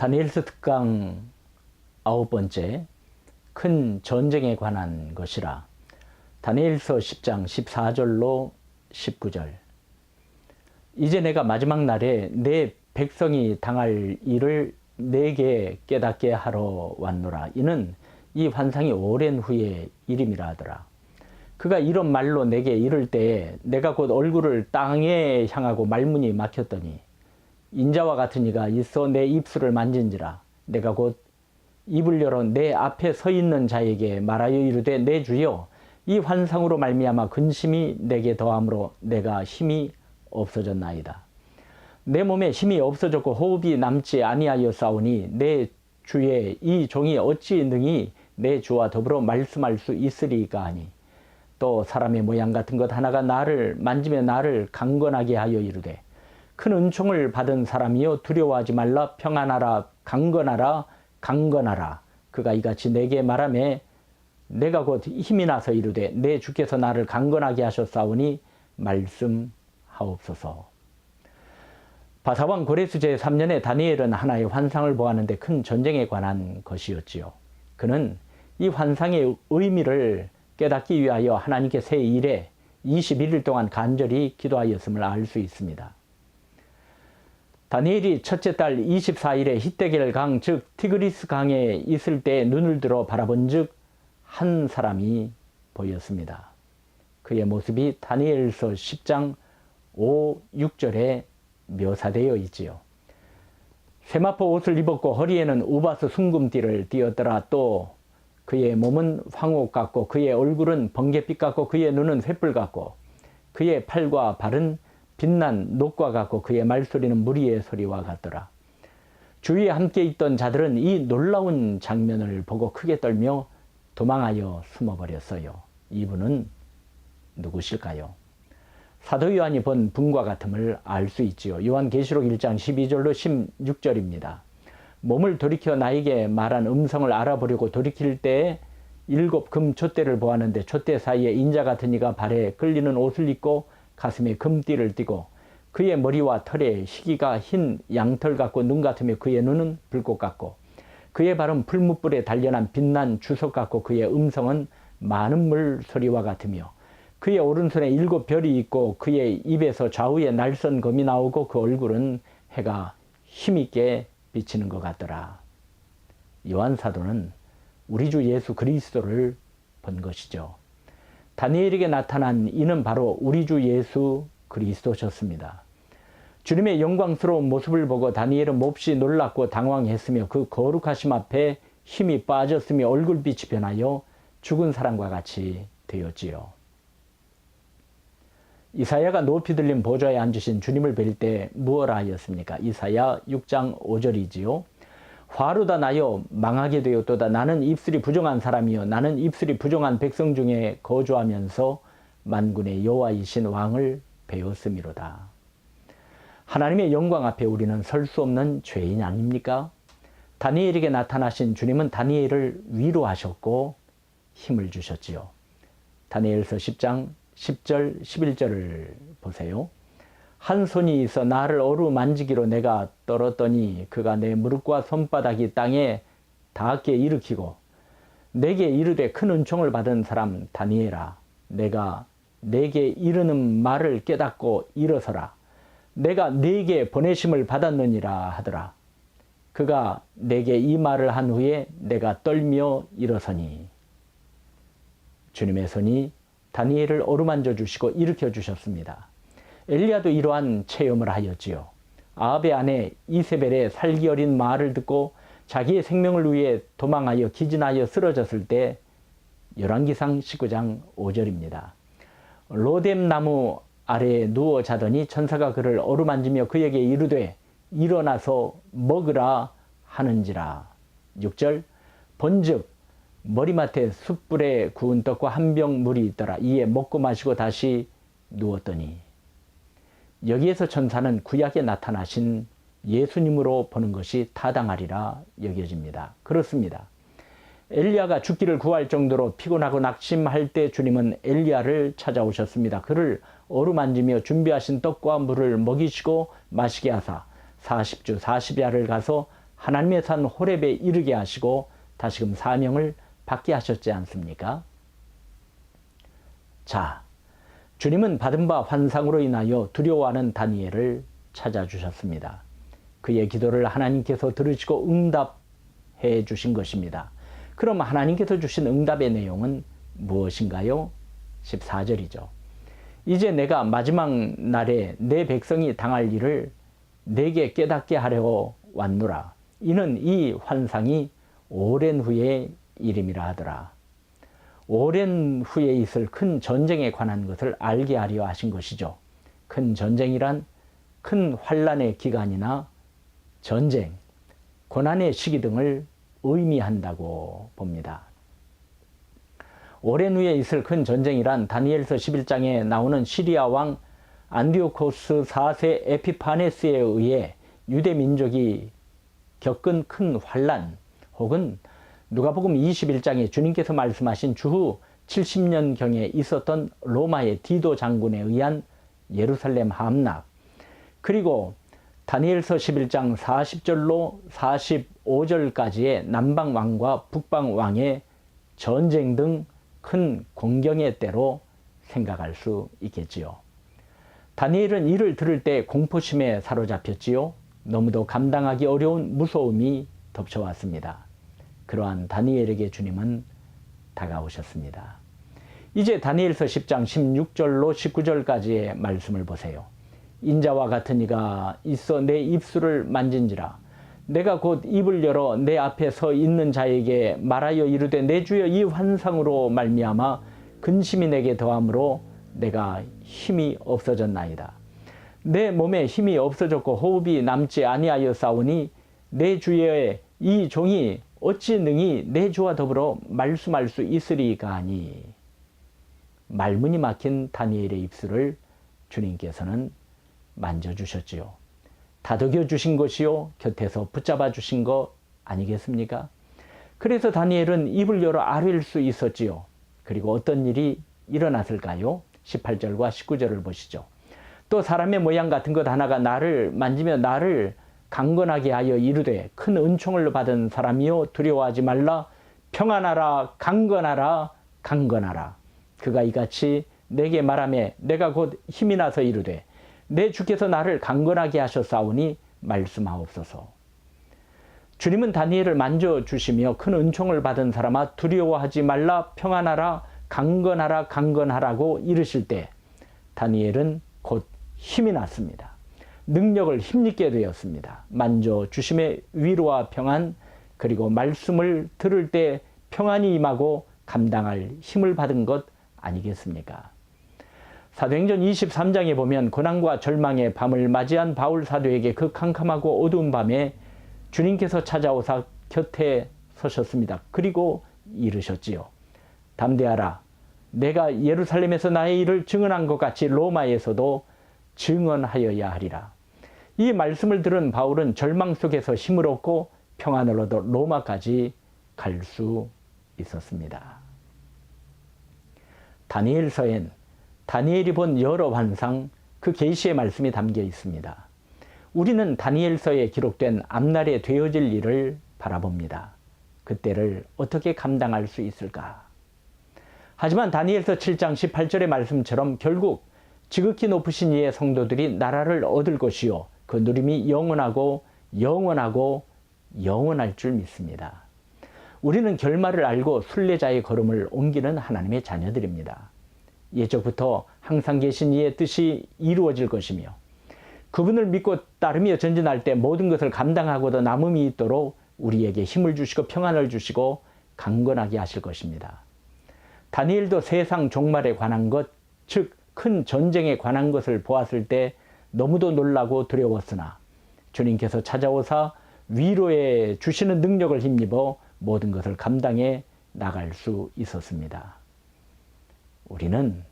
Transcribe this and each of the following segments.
다니엘서 특강 9번째 큰 전쟁에 관한 것이라. 다니엘서 10장 14절로 19절. 이제 내가 마지막 날에 내 백성이 당할 일을 내게 깨닫게 하러 왔노라. 이는 이 환상이 오랜 후의 일임이라 하더라. 그가 이런 말로 내게 이를 때에 내가 곧 얼굴을 땅에 향하고 말문이 막혔더니 인자와 같은 이가 있어 내 입술을 만진지라. 내가 곧 입을 열어 내 앞에 서 있는 자에게 말하여 이르되, 내 주여, 이 환상으로 말미암아 근심이 내게 더함으로 내가 힘이 없어졌나이다. 내 몸에 힘이 없어졌고 호흡이 남지 아니하였사오니 내 주의 이 종이 어찌 능히 내 주와 더불어 말씀할 수 있으리까 하니, 또 사람의 모양 같은 것 하나가 나를 만지며 나를 강건하게 하여 이르되, 큰 은총을 받은 사람이여 두려워하지 말라. 평안하라. 강건하라. 강건하라. 그가 이같이 내게 말하매 내가 곧 힘이 나서 이르되, 내 주께서 나를 강건하게 하셨사오니 말씀하옵소서. 바사왕 고레스 제3년에 다니엘은 하나의 환상을 보았는데 큰 전쟁에 관한 것이었지요. 그는 이 환상의 의미를 깨닫기 위하여 하나님께 새 일에 21일 동안 간절히 기도하였음을 알 수 있습니다. 다니엘이 첫째 달 24일에 히데겔 강, 즉 티그리스 강에 있을 때 눈을 들어 바라본 즉 한 사람이 보였습니다. 그의 모습이 다니엘서 10장 5, 6절에 묘사되어 있지요. 세마포 옷을 입었고 허리에는 우바스 순금띠를 띠었더라. 또 그의 몸은 황옥 같고 그의 얼굴은 번갯빛 같고 그의 눈은 횃불 같고 그의 팔과 발은 빛난 녹과 같고 그의 말소리는 무리의 소리와 같더라. 주위에 함께 있던 자들은 이 놀라운 장면을 보고 크게 떨며 도망하여 숨어버렸어요. 이분은 누구실까요? 사도 요한이 본 분과 같음을 알 수 있지요. 요한계시록 1장 12절로 16절입니다. 몸을 돌이켜 나에게 말한 음성을 알아보려고 돌이킬 때에 7 금 촛대를 보았는데 촛대 사이에 인자 같은 이가 발에 끌리는 옷을 입고 가슴에 금띠를 띠고 그의 머리와 털에 희기가 흰 양털 같고 눈 같으며 그의 눈은 불꽃 같고 그의 발은 풀무불에 단련한 빛난 주석 같고 그의 음성은 많은 물 소리와 같으며 그의 오른손에 7 별이 있고 그의 입에서 좌우에 날선 검이 나오고 그 얼굴은 해가 힘있게 비치는 것 같더라. 요한 사도는 우리 주 예수 그리스도를 본 것이죠. 다니엘에게 나타난 이는 바로 우리 주 예수 그리스도셨습니다. 주님의 영광스러운 모습을 보고 다니엘은 몹시 놀랐고 당황했으며 그 거룩하심 앞에 힘이 빠졌으며 얼굴빛이 변하여 죽은 사람과 같이 되었지요. 이사야가 높이 들린 보좌에 앉으신 주님을 뵐 때 무엇라 하였습니까? 이사야 6장 5절이지요. 화루다 나여 망하게 되었도다. 나는 입술이 부정한 사람이요 나는 입술이 부정한 백성 중에 거주하면서 만군의 여호와이신 왕을 배웠음이로다. 하나님의 영광 앞에 우리는 설 수 없는 죄인 아닙니까? 다니엘에게 나타나신 주님은 다니엘을 위로하셨고 힘을 주셨지요. 다니엘서 10장 10절 11절을 보세요. 한 손이 있어 나를 어루만지기로 내가 떨었더니 그가 내 무릎과 손바닥이 땅에 닿게 일으키고 내게 이르되, 큰 은총을 받은 사람 다니엘아, 내가 내게 이르는 말을 깨닫고 일어서라. 내가 네게 보내심을 받았느니라 하더라. 그가 내게 이 말을 한 후에 내가 떨며 일어서니. 주님의 손이 다니엘을 어루만져 주시고 일으켜 주셨습니다. 엘리야도 이러한 체험을 하였지요. 아합의 아내 이세벨의 살기 어린 말을 듣고 자기의 생명을 위해 도망하여 기진하여 쓰러졌을 때 열왕기상 19장 5절입니다. 로뎀 나무 아래에 누워 자더니 천사가 그를 어루만지며 그에게 이르되 일어나서 먹으라 하는지라. 6절 본즉 머리맡에 숯불에 구운 떡과 한 병 물이 있더라. 이에 먹고 마시고 다시 누웠더니. 여기에서 천사는 구약에 나타나신 예수님으로 보는 것이 타당하리라 여겨집니다. 그렇습니다. 엘리야가 죽기를 구할 정도로 피곤하고 낙심할 때 주님은 엘리야를 찾아오셨습니다. 그를 어루만지며 준비하신 떡과 물을 먹이시고 마시게 하사 40주 40야를 가서 하나님의 산 호렙에 이르게 하시고 다시금 사명을 받게 하셨지 않습니까? 자, 주님은 받은 바 환상으로 인하여 두려워하는 다니엘을 찾아주셨습니다. 그의 기도를 하나님께서 들으시고 응답해 주신 것입니다. 그럼 하나님께서 주신 응답의 내용은 무엇인가요? 14절이죠. 이제 내가 마지막 날에 내 백성이 당할 일을 내게 깨닫게 하려 왔노라. 이는 이 환상이 오랜 후의 일임이라 하더라. 오랜 후에 있을 큰 전쟁에 관한 것을 알게 하려 하신 것이죠. 큰 전쟁이란 큰 환란의 기간이나 전쟁, 고난의 시기 등을 의미한다고 봅니다. 오랜 후에 있을 큰 전쟁이란 다니엘서 11장에 나오는 시리아 왕 안디오코스 4세 에피파네스에 의해 유대 민족이 겪은 큰 환란, 혹은 누가복음 21장에 주님께서 말씀하신 주후 70년경에 있었던 로마의 디도 장군에 의한 예루살렘 함락, 그리고 다니엘서 11장 40절로 45절까지의 남방왕과 북방왕의 전쟁 등 큰 공경의 때로 생각할 수 있겠지요. 다니엘은 이를 들을 때 공포심에 사로잡혔지요. 너무도 감당하기 어려운 무서움이 덮쳐왔습니다. 그러한 다니엘에게 주님은 다가오셨습니다. 이제 다니엘서 10장 16절로 19절까지의 말씀을 보세요. 인자와 같은 이가 있어 내 입술을 만진지라. 내가 곧 입을 열어 내 앞에 서 있는 자에게 말하여 이르되 내 주여 이 환상으로 말미암아 근심이 내게 더함으로 내가 힘이 없어졌나이다. 내 몸에 힘이 없어졌고 호흡이 남지 아니하였사오니 내 주의 이 종이 어찌 능히 내 주와 더불어 말씀할 수 있으리까 하니. 말문이 막힌 다니엘의 입술을 주님께서는 만져주셨지요. 다독여 주신 것이요 곁에서 붙잡아 주신 거 아니겠습니까? 그래서 다니엘은 입을 열어 아뢰일 수 있었지요. 그리고 어떤 일이 일어났을까요? 18절과 19절을 보시죠. 또 사람의 모양 같은 것 하나가 나를 만지며 나를 강건하게 하여 이르되 큰 은총을 받은 사람이요 두려워하지 말라. 평안하라. 강건하라. 강건하라. 그가 이같이 내게 말하매 내가 곧 힘이 나서 이르되 내 주께서 나를 강건하게 하셨사오니 말씀하옵소서. 주님은 다니엘을 만져주시며 큰 은총을 받은 사람아 두려워하지 말라. 평안하라. 강건하라. 강건하라고 이르실 때 다니엘은 곧 힘이 났습니다. 능력을 힘있게 되었습니다. 만져주심의 위로와 평안, 그리고 말씀을 들을 때 평안이 임하고 감당할 힘을 받은 것 아니겠습니까? 사도행전 23장에 보면 고난과 절망의 밤을 맞이한 바울 사도에게 그 캄캄하고 어두운 밤에 주님께서 찾아오사 곁에 서셨습니다. 그리고 이르셨지요. 담대하라. 내가 예루살렘에서 나의 일을 증언한 것 같이 로마에서도 증언하여야 하리라. 이 말씀을 들은 바울은 절망 속에서 힘을 얻고 평안을 얻어 로마까지 갈 수 있었습니다. 다니엘서엔 다니엘이 본 여러 환상, 그 계시의 말씀이 담겨 있습니다. 우리는 다니엘서에 기록된 앞날에 되어질 일을 바라봅니다. 그때를 어떻게 감당할 수 있을까? 하지만 다니엘서 7장 18절의 말씀처럼 결국 지극히 높으신 이의 성도들이 나라를 얻을 것이요 그 누림이 영원하고 영원하고 영원할 줄 믿습니다. 우리는 결말을 알고 순례자의 걸음을 옮기는 하나님의 자녀들입니다. 예적부터 항상 계신 이의 뜻이 이루어질 것이며 그분을 믿고 따르며 전진할 때 모든 것을 감당하고도 남음이 있도록 우리에게 힘을 주시고 평안을 주시고 강건하게 하실 것입니다. 다니엘도 세상 종말에 관한 것, 즉 큰 전쟁에 관한 것을 보았을 때 너무도 놀라고 두려웠으나 주님께서 찾아오사 위로해 주시는 능력을 힘입어 모든 것을 감당해 나갈 수 있었습니다. 우리는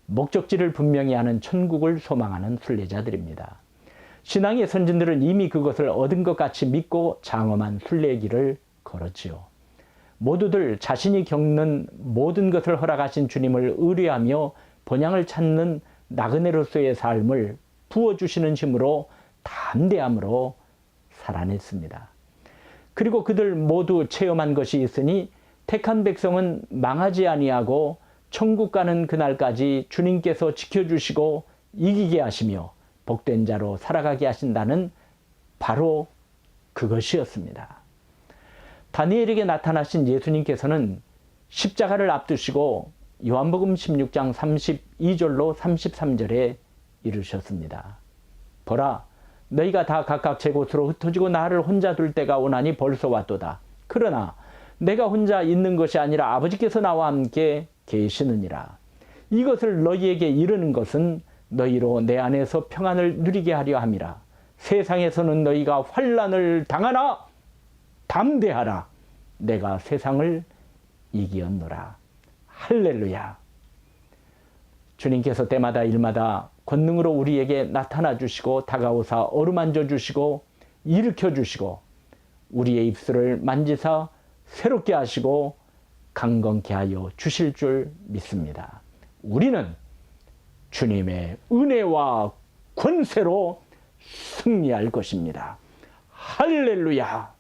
목적지를 분명히 하는 천국을 소망하는 순례자들입니다. 신앙의 선진들은 이미 그것을 얻은 것 같이 믿고 장엄한 순례길을 걸었지요. 모두들 자신이 겪는 모든 것을 허락하신 주님을 의뢰하며 본향을 찾는 나그네로서의 삶을 부어주시는 힘으로 담대함으로 살아냈습니다. 그리고 그들 모두 체험한 것이 있으니 택한 백성은 망하지 아니하고 천국 가는 그날까지 주님께서 지켜주시고 이기게 하시며 복된 자로 살아가게 하신다는 바로 그것이었습니다. 다니엘에게 나타나신 예수님께서는 십자가를 앞두시고 요한복음 16장 32절로 33절에 이르셨습니다. 보라, 너희가 다 각각 제 곳으로 흩어지고 나를 혼자 둘 때가 오나니 벌써 왔도다. 그러나 내가 혼자 있는 것이 아니라 아버지께서 나와 함께 계시느니라. 이것을 너희에게 이르는 것은 너희로 내 안에서 평안을 누리게 하려 함이라. 세상에서는 너희가 환난을 당하나 담대하라. 내가 세상을 이기었노라. 할렐루야. 주님께서 때마다 일마다 권능으로 우리에게 나타나 주시고 다가오사 어루만져 주시고 일으켜 주시고 우리의 입술을 만지사 새롭게 하시고 강건케 하여 주실 줄 믿습니다. 우리는 주님의 은혜와 권세로 승리할 것입니다. 할렐루야.